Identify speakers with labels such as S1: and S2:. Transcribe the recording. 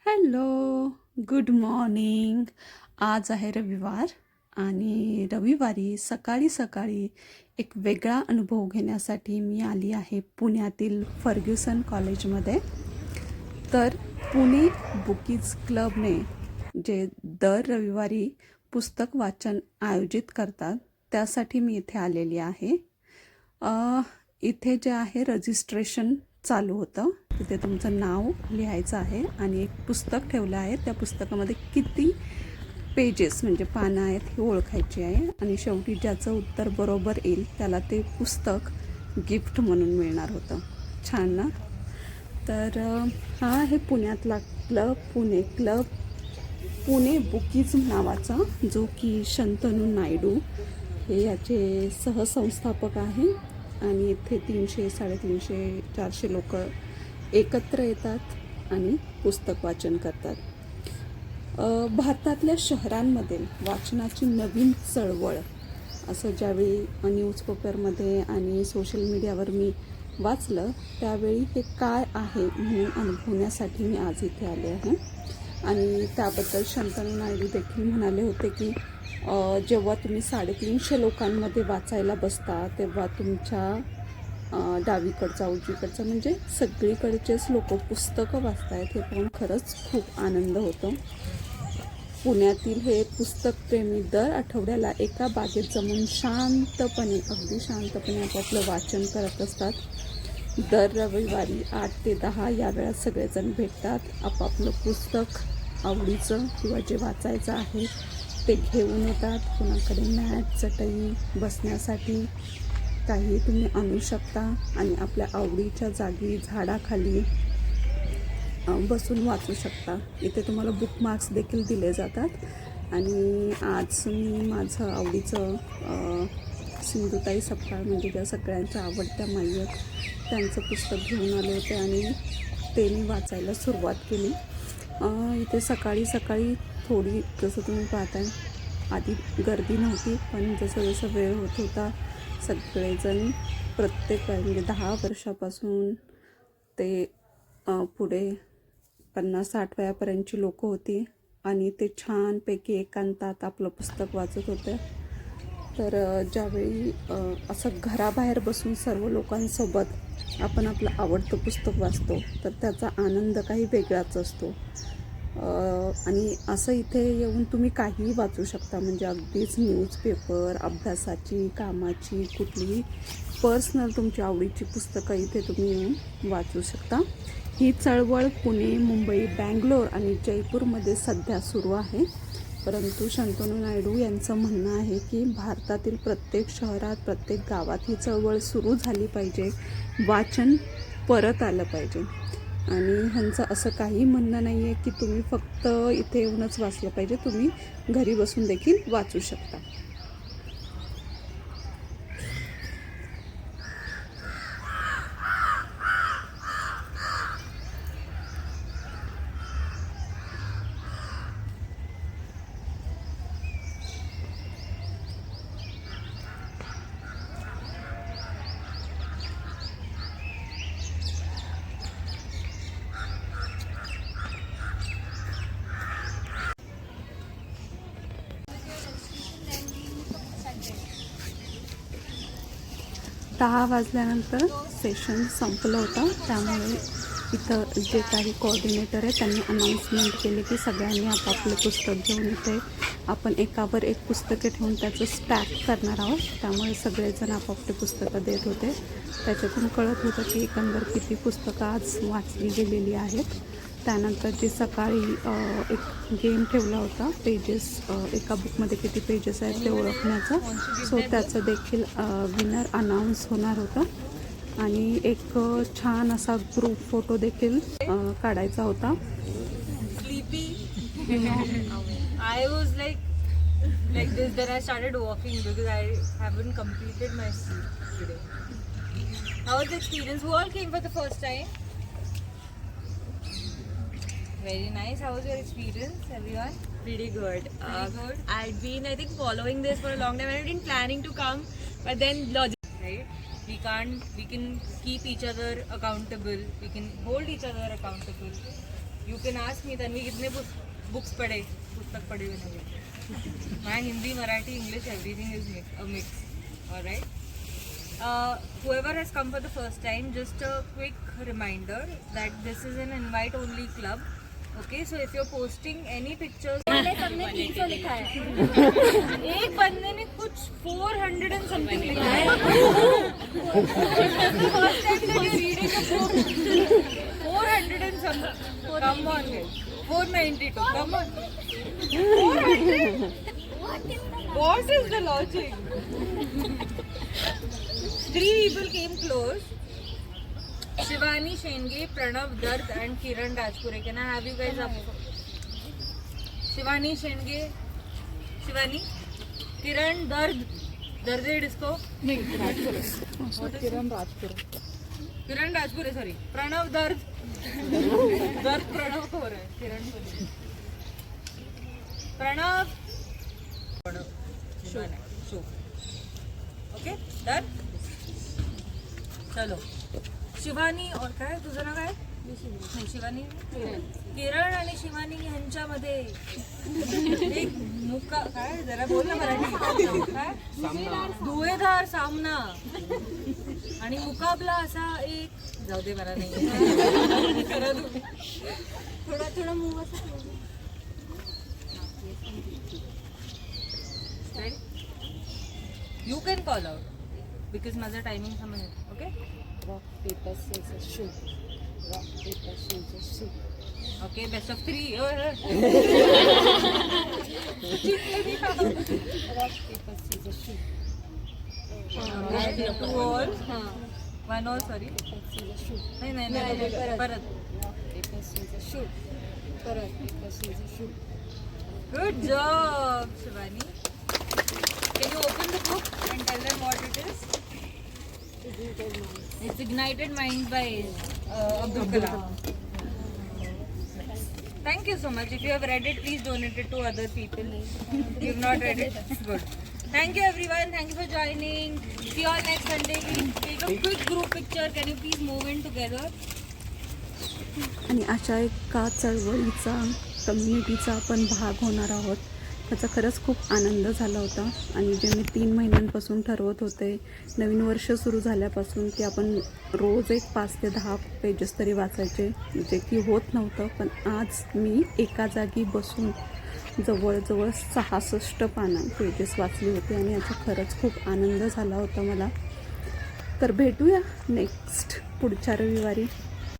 S1: Hello, good morning. आज आहे रविवार आणि रविवारी सकाळी सकाळी एक वेगळा अनुभव घेण्यासाठी मी आली आहे पुण्यातील फर्ग्युसन कॉलेजमध्ये. तर पुणे बुकीज क्लबने जे दर रविवारी पुस्तक वाचन आयोजित करतात त्यासाठी मी इथे आलेली आहे. इथे जे आहे रजिस्ट्रेशन चालू होतं. तिथे तुमचं नाव लिहायचं आहे आणि एक पुस्तक ठेवलं आहे. त्या पुस्तकामध्ये किती पेजेस म्हणजे पानं आहेत हे ओळखायची आहे आणि शेवटी ज्याचं उत्तर बरोबर येईल त्याला ते पुस्तक गिफ्ट म्हणून मिळणार होतं. छान ना? तर हा आहे पुण्यातला क्लब, पुणे बुकीज नावाचा, जो की शंतनू नायडू हे याचे सहसंस्थापक आहे. आणि इथे 300, 350, 400 लोक एकत्र येतात आणि पुस्तक वाचन करतात. भारतातल्या शहरांमधील वाचनाची नवीन चळवळ असं ज्यावेळी न्यूजपेपरमध्ये आणि सोशल मीडियावर मी वाचलं त्यावेळी हे काय आहे म्हणून अनुभवण्यासाठी मी आज इथे आले आहे. आणि त्याबद्दल शंतनू नायडू देखील म्हणाले होते की जेव्हा तुम्ही 350 लोकांमध्ये वाचायला बसता तेव्हा तुमच्या डावीकडचा उजवीकडचा म्हणजे सगळीकडचेच लोक पुस्तकं वाचतायत हे पाहून खरंच खूप आनंद होतो. पुण्यातील हे पुस्तकप्रेमी दर आठवड्याला एका बागेत जमून अगदी शांतपणे आपापलं वाचन करत असतात. दर रविवारी 8 ते 10 या वेळात सगळेजण भेटतात. आपापलं पुस्तक आवडीचं किंवा जे वाचायचं आहे ते घेऊन येतात. कुणाकडे मॅट, चटई बसण्यासाठी काही तुम्ही आणू शकता आणि आपल्या आवडीच्या जागी झाडाखाली बसून वाचू शकता. इथे तुम्हाला बुकमार्क्स देखील दिले जातात. आणि आज मी माझं आवडीचं सिंधुताई सपकाळ म्हणजे ज्या सगळ्यांच्या आवडत्या माई आहेत त्यांचं पुस्तक घेऊन आले होते आणि ते मी वाचायला सुरुवात केली. इथे सकाळी सकाळी थोडी, जसं तुम्ही पाहताय, आधी गर्दी नव्हती, पण जसं जसं वेळ होत होता सगळेजण प्रत्येक म्हणजे 10 वर्षापासून ते पुढे 50-60 वयापर्यंतची लोकं होती आणि ते छानपैकी एकांतात आपलं पुस्तक वाचत होते. तर ज्यावेळी असं घराबाहेर बसून सर्व लोकांसोबत आपण आपलं आवडतं पुस्तक वाचतो तर त्याचा आनंद काही वेगळाच असतो. आणि असं इथे येऊन तुम्ही काहीही वाचू शकता, म्हणजे अगदीच न्यूजपेपर, अभ्यासाची, कामाची, कुठलीही पर्सनल तुमची आवडीची पुस्तकं इथे तुम्ही येऊन वाचू शकता. ही चळवळ पुणे, मुंबई, बँगलोर आणि जयपूरमध्ये सध्या सुरू आहे. परंतु शंतनू नायडू यांचं म्हणणं आहे की भारतातील प्रत्येक शहरात, प्रत्येक गावात ही चळवळ सुरू झाली पाहिजे, वाचन परत आलं पाहिजे. आणि ह्यांचं असं काही म्हणणं नाही आहे की तुम्ही फक्त इथे येऊनच वाचलं पाहिजे, तुम्ही घरी बसून देखील वाचू शकता. दहा वाजल्यानंतर सेशन संपलं होतं, त्यामुळे इथं जे काही कोऑर्डिनेटर आहे त्यांनी अनाऊन्समेंट केली की सगळ्यांनी आपापलं पुस्तक घेऊन इथे आपण एकावर एक पुस्तके ठेवून त्याचं स्टॅक करणार आहोत. त्यामुळे सगळेजण आपापले पुस्तकं देत होते. त्याच्यातून कळत होतं की एकंदर किती पुस्तकं आज वाचली गेलेली आहेत. त्यानंतर जे सकाळी एक गेम ठेवला होता, पेजेस, एका बुकमध्ये किती पेजेस आहेत ते ओळखण्याचा, सो त्याचं देखील विनर अनाऊन्स होणार होतं. आणि एक छान असा ग्रुप फोटो देखील काढायचा होता.
S2: I was like this, then I started walking because I haven't completed my sleep today. How was the experience? Who all came for the first time? Very nice. How was your experience, everyone?
S3: Pretty good.
S2: Pretty good.
S3: I'd been, I think, following this for a long time. I've been planning to come, but then logic.
S2: Right? We can keep each other accountable. We can hold each other accountable. You can ask me, Tanvi, कितने books पढ़े, पुस्तक पढ़े हुए नहीं. My Hindi, Marathi, English, everything is a mix. All right. Whoever has come for the first time, just a quick reminder that this is an invite-only club. Okay, so if you're posting any pictures, सबने 300 लिखा है. एक बंदे ने कुछ 400 and something लिखा है. First time that you're reading a book. 400 and something. Come on, guys. 492. Come on. 400. What is the logic? 3 people came close. Shivani Shenge, Pranav Dard and Kiran Rajpure. Can I have you guys up? Shivani Shenge, Shivani, Kiran Dard, Darded isko?
S1: Kiran Rajpure.
S2: Kiran Rajpure, sorry. Pranav Dard. Dard Pranav को हो रहा है. Kiran को नहीं. Pranav. Shivani. Show. Okay, done. चलो. शिवानी और काय तुझं नाव काय? नाही शिवानी किरण आणि शिवानी ह्यांच्यामध्ये एक मुका काय जरा बोल ना मराठी काय दुवेधार सामना आणि मुकाबला असा एक जाऊ दे मला नाही थोडा थोडा मूव असा you can call out because माझा टायमिंग समज okay
S1: Rock, paper, scissors, shoot. Rock, paper, scissors, shoot.
S2: Okay, best of 3.
S1: Rock, paper, scissors, shoot.
S2: 2 all. 1 all, sorry.
S1: Paper, scissors, shoot.
S2: नाही परत.
S1: Rock, paper, scissors, shoot. परत, paper, scissors, shoot.
S2: Good job, Shivani. Can you open the book and tell them what it is? It's Ignited Minds by Abdul Kalam. Thank you so much. If you have read it, please donate it to other people. If you've not read it, good. Thank you everyone. Thank you for joining. See you all next Sunday. We'll take a quick group picture. Can you please move in together?
S1: आणि अशा एका चळवळीचा कम्युनिटीचा आपण भाग होणार आहोत. त्याचा खरंच खूप आनंद झाला होता. आणि जे मी 3 महिन्यांपासून ठरवत होते नवीन वर्ष सुरू झाल्यापासून की आपण रोज एक 5 ते 10 पेजेस तरी वाचायचे, जे की होत नव्हतं. पण आज मी एका जागी बसून जवळजवळ 66 पेजेस वाचली होती आणि याचा खरंच खूप आनंद झाला होता मला. तर भेटूया नेक्स्ट पुढच्या रविवारी.